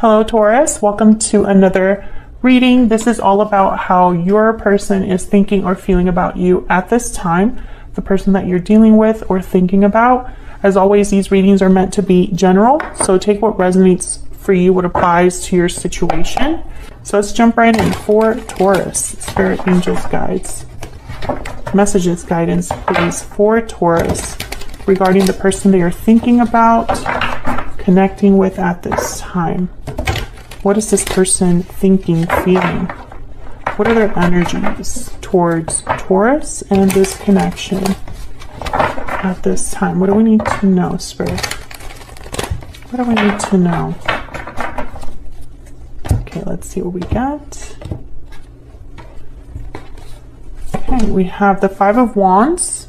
Hello, Taurus. Welcome to another reading. This is all about how your person is thinking or feeling about you at this time, the person that you're dealing with or thinking about. As always, these readings are meant to be general, so take what resonates for you, what applies to your situation. So let's jump right in for Taurus. Spirit, angels, guides, messages, guidance, please, for Taurus regarding the person they are thinking about, connecting with at this time. What is this person thinking, feeling? What are their energies towards Taurus and this connection at this time? What do we need to know, Spirit? What do we need to know? Okay, let's see what we get. Okay, we have the Five of Wands,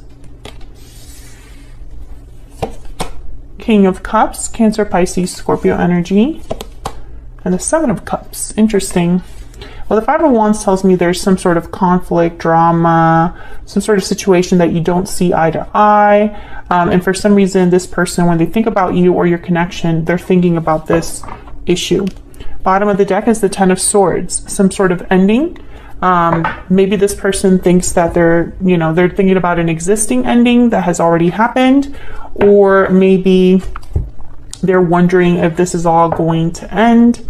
King of Cups, Cancer, Pisces, Scorpio energy, and the Seven of Cups. Interesting. Well, the Five of Wands tells me there's some sort of conflict, drama, some sort of situation that you don't see eye to eye. And for some reason, this person, when they think about you or your connection, they're thinking about this issue. Bottom of the deck is the Ten of Swords, some sort of ending. Maybe this person thinks that they're thinking about an existing ending that has already happened, or maybe they're wondering if this is all going to end.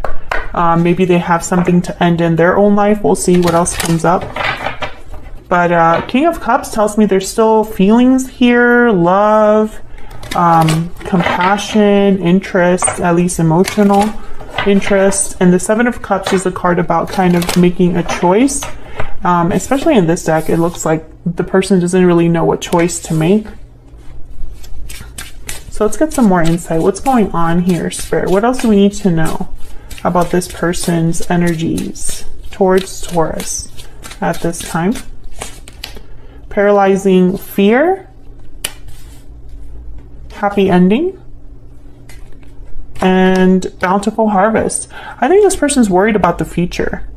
Maybe they have something to end in their own life. We'll see what else comes up. But King of Cups tells me there's still feelings here, love, compassion, interest, at least emotional interest. And the Seven of Cups is a card about kind of making a choice. Especially in this deck, it looks like the person doesn't really know what choice to make. So let's get some more insight. What's going on here, Spirit? What else do we need to know about this person's energies towards Taurus at this time? Paralyzing fear, happy ending, and bountiful harvest. I think this person's worried about the future.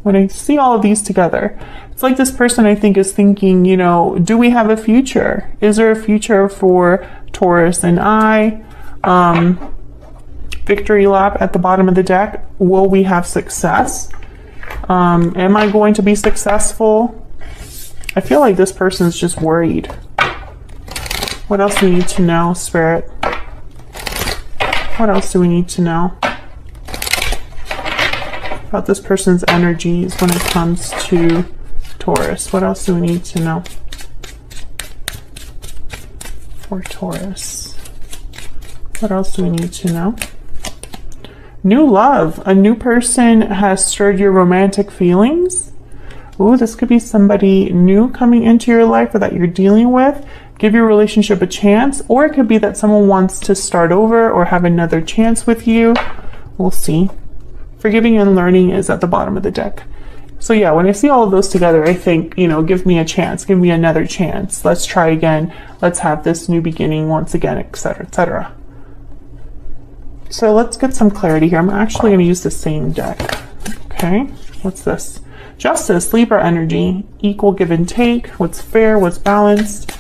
When I see all of these together, it's like this person, I think, is thinking, do we have a future? Is there a future for Taurus and I? Victory lap at the bottom of the deck. Will we have success? Am I going to be successful? I feel like this person's just worried. What else do we need to know, Spirit? What else do we need to know about this person's energies when it comes to Taurus? What else do we need to know for Taurus? What else do we need to know? New love. A new person has stirred your romantic feelings. Ooh, this could be somebody new coming into your life or that you're dealing with. Give your relationship a chance, or it could be that someone wants to start over or have another chance with you. We'll see. Forgiving and learning is at the bottom of the deck. So yeah, when I see all of those together, I think, give me a chance, give me another chance. Let's try again. Let's have this new beginning once again, etc., etc. So let's get some clarity here. I'm actually going to use the same deck. Okay, what's this? Justice, Libra energy, equal give and take. What's fair, what's balanced?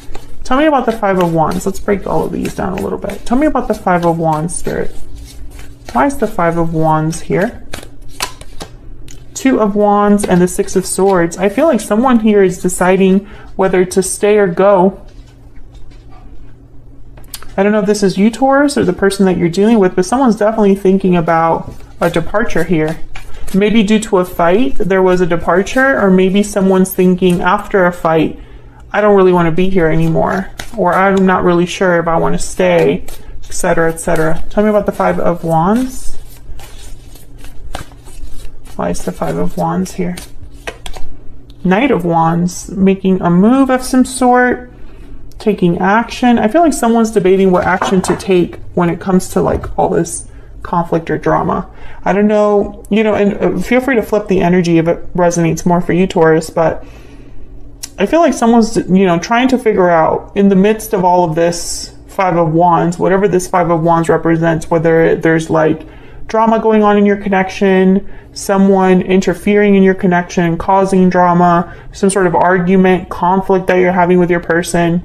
Tell me about the Five of Wands. Let's break all of these down a little bit. Tell me about the Five of Wands, Spirit. Why is the Five of Wands here? Two of Wands and the Six of Swords. I feel like someone here is deciding whether to stay or go. I don't know if this is you, Taurus, or the person that you're dealing with, but someone's definitely thinking about a departure here. Maybe due to a fight, there was a departure, or maybe someone's thinking after a fight, I don't really want to be here anymore, or I'm not really sure if I want to stay, etc., etc. Tell me about the Five of Wands. Why is the Five of Wands here? Knight of Wands, making a move of some sort, taking action. I feel like someone's debating what action to take when it comes to like all this conflict or drama. I don't know, and feel free to flip the energy if it resonates more for you, Taurus, but I feel like someone's, trying to figure out in the midst of all of this Five of Wands, whatever this Five of Wands represents, whether there's like drama going on in your connection, someone interfering in your connection, causing drama, some sort of argument, conflict that you're having with your person,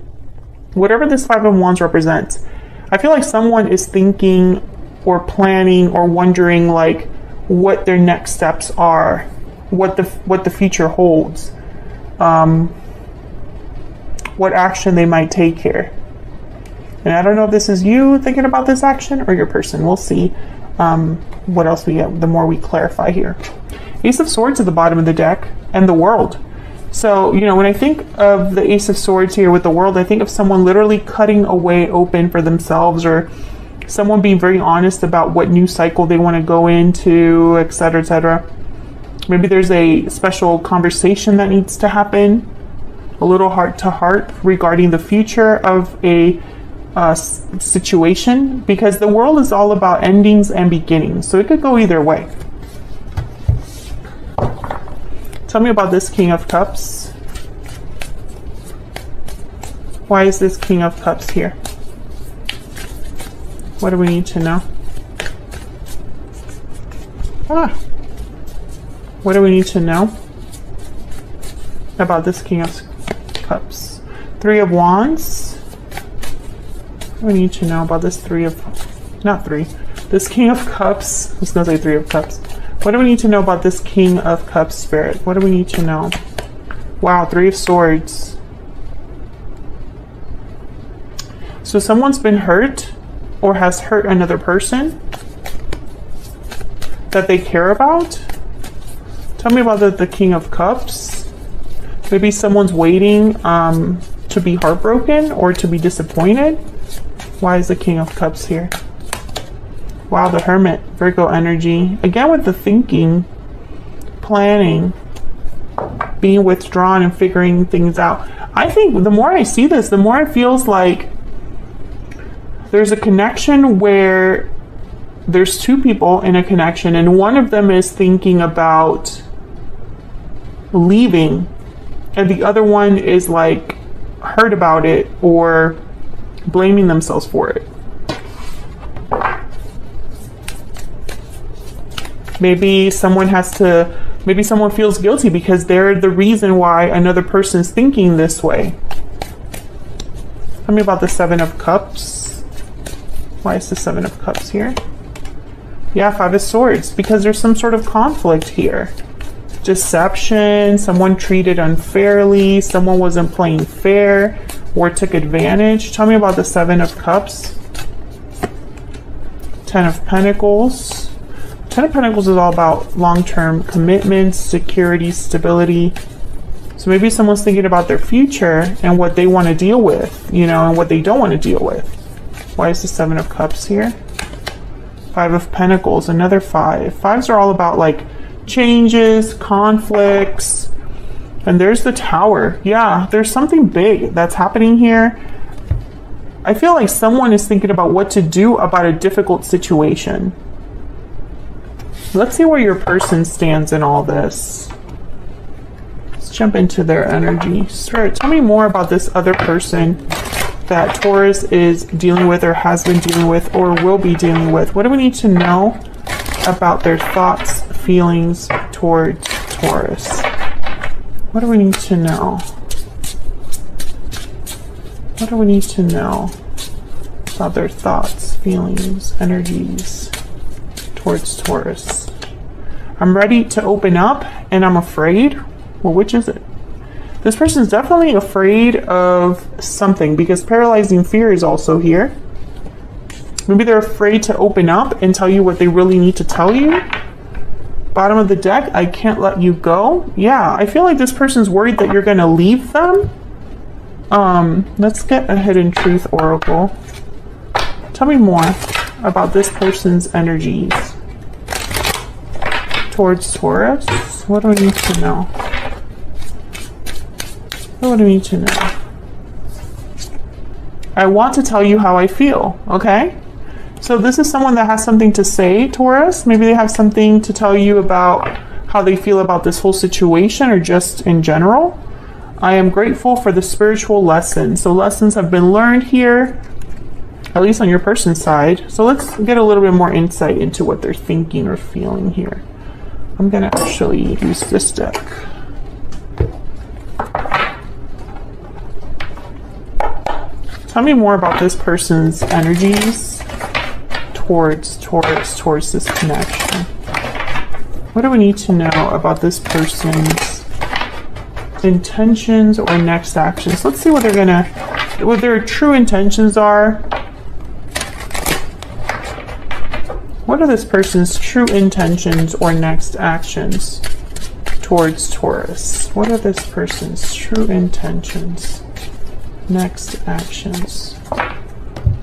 whatever this Five of Wands represents, I feel like someone is thinking or planning or wondering like what their next steps are, what the future holds, what action they might take here. And I don't know if this is you thinking about this action or your person. We'll see what else we get the more we clarify here. Ace of Swords at the bottom of the deck and the World. So, you know, when I think of the Ace of Swords here with the World, I think of someone literally cutting a way open for themselves, or someone being very honest about what new cycle they want to go into, etc., etc. Maybe there's a special conversation that needs to happen, a little heart-to-heart regarding the future of a situation, because the World is all about endings and beginnings, so it could go either way. Tell me about this King of Cups. Why is this King of Cups here? What do we need to know? What do we need to know about this King of Cups? Three of Wands. What do we need to know about this this King of Cups? I was gonna say Three of Cups. What do we need to know about this King of Cups spirit? What do we need to know? Wow, Three of Swords. So someone's been hurt or has hurt another person that they care about. Tell me about the King of Cups. Maybe someone's waiting to be heartbroken or to be disappointed. Why is the King of Cups here? Wow, the Hermit, Virgo energy. Again with the thinking, planning, being withdrawn and figuring things out. I think the more I see this, the more it feels like there's a connection where there's two people in a connection and one of them is thinking about leaving and the other one is like hurt about it or blaming themselves for it. Maybe someone feels guilty because they're the reason why another person's thinking this way. Tell me about the Seven of Cups. Why is the Seven of Cups here? Yeah, Five of Swords, because there's some sort of conflict here. Deception, someone treated unfairly, someone wasn't playing fair or took advantage. Tell me about the Seven of Cups. Ten of Pentacles. Ten of Pentacles is all about long-term commitments, security, stability. So maybe someone's thinking about their future and what they want to deal with, you know, and what they don't want to deal with. Why is the Seven of Cups here? Five of Pentacles, another five. Fives are all about like changes, conflicts. And there's the Tower. Yeah, there's something big that's happening here. I feel like someone is thinking about what to do about a difficult situation. Let's see where your person stands in all this. Let's jump into their energy. Spirit, tell me more about this other person that Taurus is dealing with or has been dealing with or will be dealing with. What do we need to know about their thoughts, feelings towards Taurus? What do we need to know? What do we need to know about their thoughts, feelings, energies towards Taurus? I'm ready to open up and I'm afraid. Well, which is it? This person is definitely afraid of something because paralyzing fear is also here. Maybe they're afraid to open up and tell you what they really need to tell you. Bottom of the deck, I can't let you go. Yeah, I feel like this person's worried that you're going to leave them. Let's get a Hidden Truth Oracle. Tell me more about this person's energies towards Taurus. What do we need to know? What do we need to know? I want to tell you how I feel, okay? So this is someone that has something to say, Taurus. Maybe they have something to tell you about how they feel about this whole situation or just in general. I am grateful for the spiritual lessons. So lessons have been learned here, at least on your person's side. So let's get a little bit more insight into what they're thinking or feeling here. I'm gonna actually use this deck. Tell me more about this person's energies towards this connection. What do we need to know about this person's intentions or next actions? Let's see what their true intentions are. What are this person's true intentions or next actions towards Taurus? What are this person's true intentions, next actions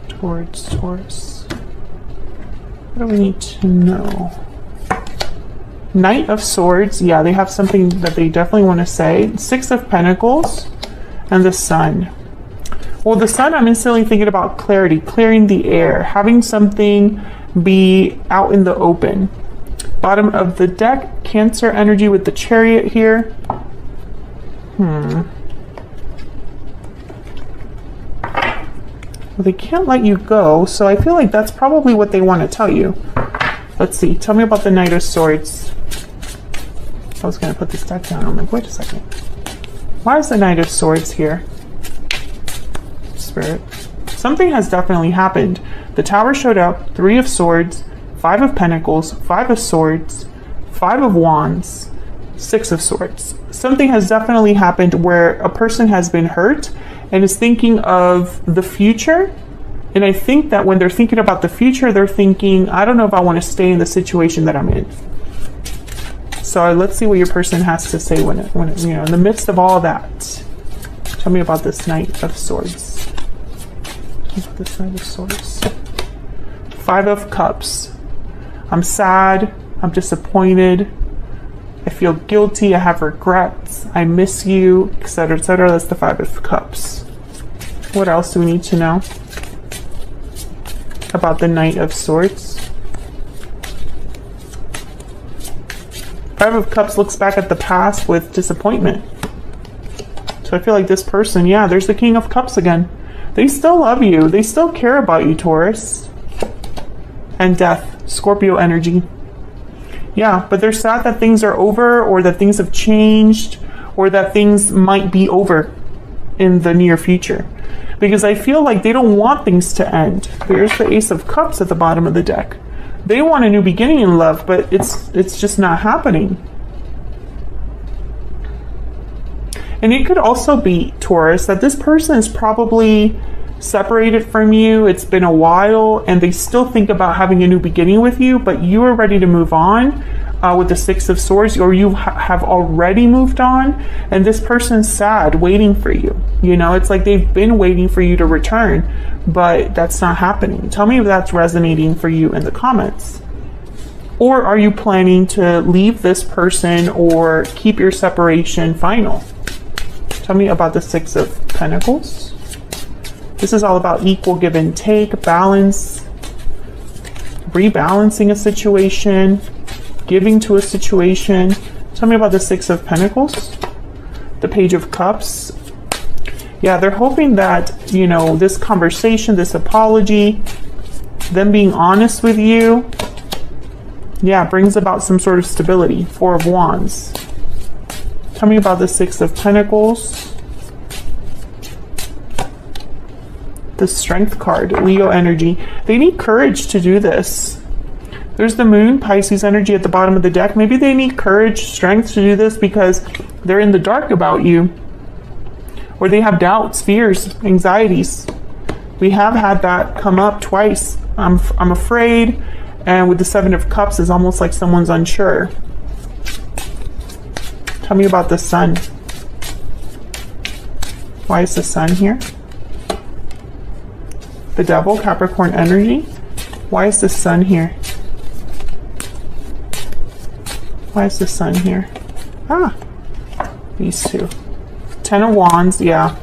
towards Taurus? What do we need to know? Knight of Swords. Yeah, they have something that they definitely want to say. Six of Pentacles and the Sun. Well, the Sun, I'm instantly thinking about clarity, clearing the air, having something be out in the open. Bottom of the deck, Cancer energy with the Chariot here. Well, they can't let you go, so I feel like that's probably what they want to tell you. Let's see. Tell me about the Knight of Swords. I was going to put this deck down. I'm like, wait a second. Why is the Knight of Swords here? Spirit. Something has definitely happened. The Tower showed up. 3 of Swords, 5 of Pentacles, 5 of Swords, 5 of Wands, 6 of Swords. Something has definitely happened where a person has been hurt and is thinking of the future. And I think that when they're thinking about the future, they're thinking, I don't know if I want to stay in the situation that I'm in. So let's see what your person has to say when it, you know, in the midst of all that. Tell me about this Knight of Swords. About this Knight of Swords. 5 of Cups. I'm sad. I'm disappointed. I feel guilty. I have regrets. I miss you, etc., etc. That's the 5 of Cups. What else do we need to know about the Knight of Swords? 5 of Cups looks back at the past with disappointment. So I feel like this person, yeah, there's the King of Cups again. They still love you. They still care about you, Taurus. And Death, Scorpio energy. Yeah, but they're sad that things are over, or that things have changed, or that things might be over in the near future. Because I feel like they don't want things to end. There's the Ace of Cups at the bottom of the deck. They want a new beginning in love, but it's just not happening. And it could also be, Taurus, that this person is probably separated from you. It's been a while, and they still think about having a new beginning with you, but you are ready to move on with the 6 of Swords, or you have already moved on, and this person's sad, waiting for you. You know, it's like they've been waiting for you to return, but that's not happening. Tell me if that's resonating for you in the comments. Or are you planning to leave this person or keep your separation final? Tell me about the 6 of Pentacles. This is all about equal give and take, balance, rebalancing a situation, giving to a situation. Tell me about the 6 of Pentacles, the Page of Cups. Yeah, they're hoping that, you know, this conversation, this apology, them being honest with you, yeah, brings about some sort of stability. 4 of Wands. Tell me about the 6 of Pentacles, the Strength card, Leo energy. They need courage to do this. There's the Moon, Pisces energy at the bottom of the deck. Maybe they need courage, strength to do this because they're in the dark about you. Or they have doubts, fears, anxieties. We have had that come up twice. I'm afraid. And with the 7 of Cups, it's almost like someone's unsure. Tell me about the Sun. Why is the Sun here? The Devil, Capricorn energy. Why is the Sun here? Why is the Sun here? Ah, these two. 10 of Wands, yeah.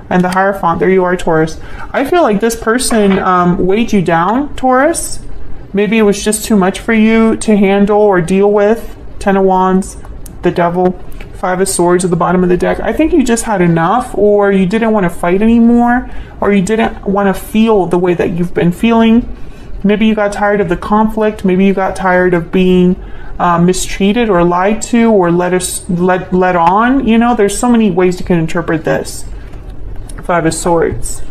And the Hierophant, there you are, Taurus. I feel like this person weighed you down, Taurus. Maybe it was just too much for you to handle or deal with. 10 of Wands, the Devil, 5 of Swords at the bottom of the deck. I think you just had enough, or you didn't want to fight anymore, or you didn't want to feel the way that you've been feeling. Maybe you got tired of the conflict. Maybe you got tired of being mistreated or lied to or led on. You know, there's so many ways you can interpret this. 5 of Swords.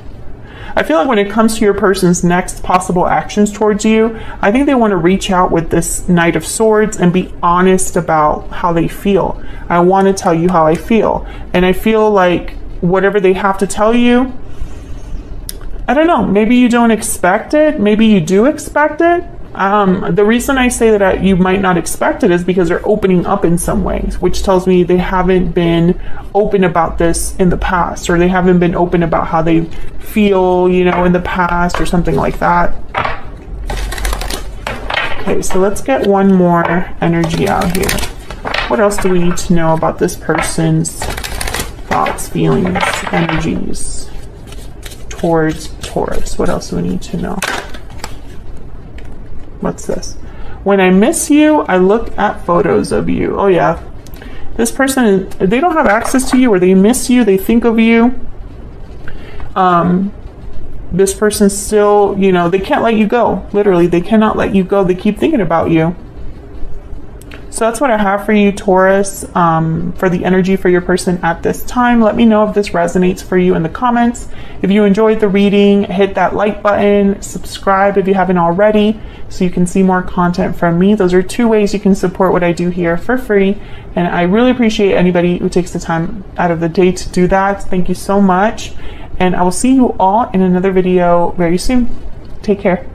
I feel like when it comes to your person's next possible actions towards you, I think they want to reach out with this Knight of Swords and be honest about how they feel. I want to tell you how I feel. And I feel like whatever they have to tell you, I don't know, maybe you don't expect it, maybe you do expect it. The reason I say that you might not expect it is because they're opening up in some ways, which tells me they haven't been open about this in the past, or they haven't been open about how they feel, you know, in the past or something like that. Okay, so let's get one more energy out here. What else do we need to know about this person's thoughts, feelings, energies towards Taurus? What else do we need to know? What's this? When I miss you, I look at photos of you. Oh yeah. This person, they don't have access to you, or they miss you, they think of you. This person still, you know, they can't let you go. Literally, they cannot let you go. They keep thinking about you. So that's what I have for you, Taurus, for the energy for your person at this time. Let me know if this resonates for you in the comments. If you enjoyed the reading, hit that like button, subscribe if you haven't already, so you can see more content from me. Those are 2 ways you can support what I do here for free. And I really appreciate anybody who takes the time out of the day to do that. Thank you so much. And I will see you all in another video very soon. Take care.